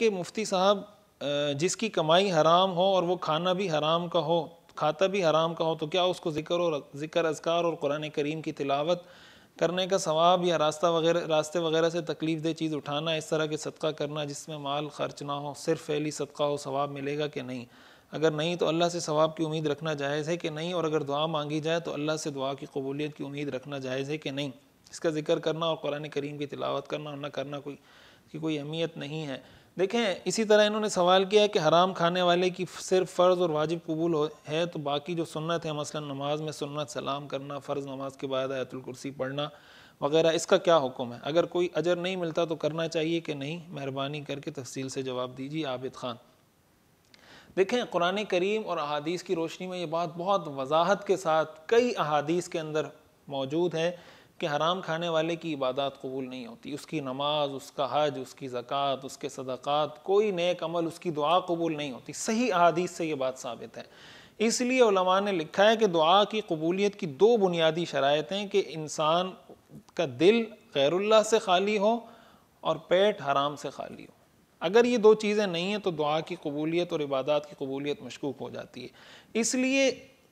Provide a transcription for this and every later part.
کہ مفتی صاحب جس کی کمائی حرام ہو اور وہ کھانا بھی حرام کا ہو، کھاتا بھی حرام کا ہو، تو کیا اس کو ذکر اذکار اور قرآن کریم کی تلاوت کرنے کا ثواب یا راستے وغیرہ سے تکلیف دہ چیز اٹھانا، اس طرح کے صدقہ کرنا جس میں مال خرچ نہ ہو، صرف فعلی صدقہ ہو، ثواب ملے گا کہ نہیں؟ اگر نہیں تو اللہ سے ثواب کی امید رکھنا جائز ہے کہ نہیں؟ اور اگر دعا مانگی جائے تو اللہ سے دعا کی قبولیت کی امید رکھنا جائز ہے کہ نہیں؟ اس کا ذکر کرنا اور قرآن کریم کی تلاوت کرنا اور نہ کرنا کوئی اہمیت نہیں ہے۔ دیکھیں اسی طرح انہوں نے سوال کیا ہے کہ حرام کھانے والے کی صرف فرض اور واجب قبول ہے تو باقی جو سنت ہے، مثلا نماز میں سنت سلام کرنا، فرض نماز کے بعد آیت الکرسی پڑھنا وغیرہ، اس کا کیا حکم ہے؟ اگر کوئی اجر نہیں ملتا تو کرنا چاہیے کہ نہیں؟ مہربانی کر کے تفصیل سے جواب دیجیے عابد خان۔ دیکھیں قرآن کریم اور احادیث کی روشنی میں یہ بات بہت وضاحت کے ساتھ کئی احادیث کے اندر موجود ہے کہ حرام کھانے والے کی عبادات قبول نہیں ہوتی، اس کی نماز، اس کا حج، اس کی زکوٰۃ، اس کے صدقات، کوئی نیک عمل، اس کی دعا قبول نہیں ہوتی۔ صحیح احادیث سے یہ بات ثابت ہے۔ اس لیے علماء نے لکھا ہے کہ دعا کی قبولیت کی دو بنیادی شرائط ہیں کہ انسان کا دل غیر اللہ سے خالی ہو اور پیٹ حرام سے خالی ہو۔ اگر یہ دو چیزیں نہیں ہیں تو دعا کی قبولیت اور عبادات کی قبولیت مشکوک ہو جاتی ہے۔ اس لیے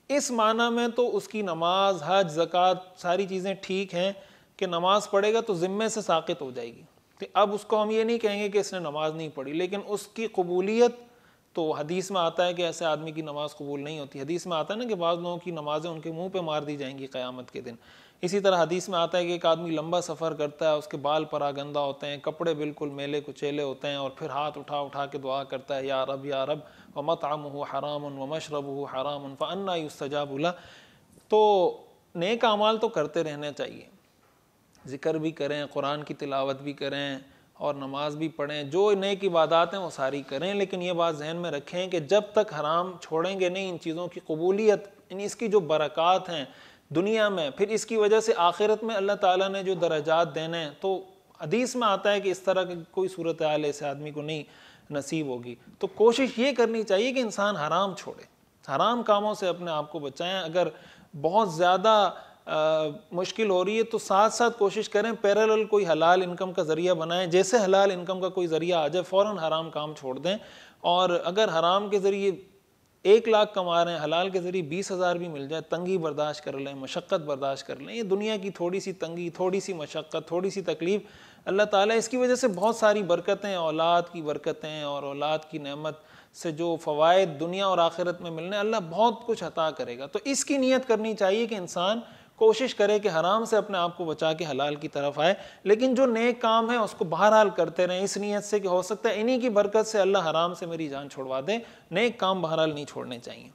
اس معنی میں تو اس کی نماز، حج، زکوٰۃ ساری چیزیں ٹھیک ہیں کہ نماز پڑھے گا تو ذمے سے ساقط ہو جائے گی، کہ اب اس کو ہم یہ نہیں کہیں گے کہ اس نے نماز نہیں پڑھی، لیکن اس کی قبولیت تو حدیث میں آتا ہے کہ ایسے آدمی کی نماز قبول نہیں ہوتی۔ حدیث میں آتا ہے نا کہ بعض لوگوں کی نمازیں ان کے منہ پہ مار دی جائیں گی قیامت کے دن۔ اسی طرح حدیث میں آتا ہے کہ ایک آدمی لمبا سفر کرتا ہے، اس کے بال پراگندہ ہوتے ہیں، کپڑے بالکل میلے کچیلے ہوتے ہیں، اور پھر ہاتھ اٹھا کے دعا کرتا ہے، یا رب یا رب ومطعمہ حرام ومشربہ حرام فأنی یستجاب لہ۔ تو نیک اعمال تو کرتے رہنا چاہیے، ذکر بھی کریں، قرآن کی تلاوت بھی کریں اور نماز بھی پڑھیں، جو نیک عبادات ہیں وہ ساری کریں، لیکن یہ بات ذہن میں رکھیں کہ جب تک حرام چھوڑیں گے نہیں ان چیزوں کی قبولیت، یعنی اس کی جو برکات ہیں دنیا میں، پھر اس کی وجہ سے آخرت میں اللہ تعالیٰ نے جو درجات دینے ہیں، تو حدیث میں آتا ہے کہ اس طرح کی کوئی صورتحال ایسے آدمی کو نہیں نصیب ہوگی۔ تو کوشش یہ کرنی چاہیے کہ انسان حرام چھوڑے، حرام کاموں سے اپنے آپ کو بچائیں۔ اگر بہت زیادہ مشکل ہو رہی ہے تو ساتھ ساتھ کوشش کریں پیرالل کوئی حلال انکم کا ذریعہ بنائیں، جیسے حلال انکم کا کوئی ذریعہ آ جائے فوراً حرام کام چھوڑ دیں۔ اور اگر حرام کے ذریعے 1,00,000 کما رہے ہیں، حلال کے ذریعے 20,000 بھی مل جائے، تنگی برداشت کر لیں، مشقت برداشت کر لیں۔ یہ دنیا کی تھوڑی سی تنگی، تھوڑی سی مشقت، تھوڑی سی تکلیف، اللہ تعالیٰ اس کی وجہ سے بہت ساری برکتیں، اولاد کی برکتیں اور اولاد کی نعمت سے جو فوائد دنیا اور آخرت میں ملنے، اللہ بہت کچھ عطا کرے گا۔ تو اس کی نیت کرنی چاہیے کہ انسان کوشش کرے کہ حرام سے اپنے آپ کو بچا کے حلال کی طرف آئے، لیکن جو نیک کام ہے اس کو بہرحال کرتے رہیں، اس نیت سے کہ ہو سکتا ہے انہی کی برکت سے اللہ حرام سے میری جان چھڑوا دے۔ نیک کام بہرحال نہیں چھوڑنے چاہیے۔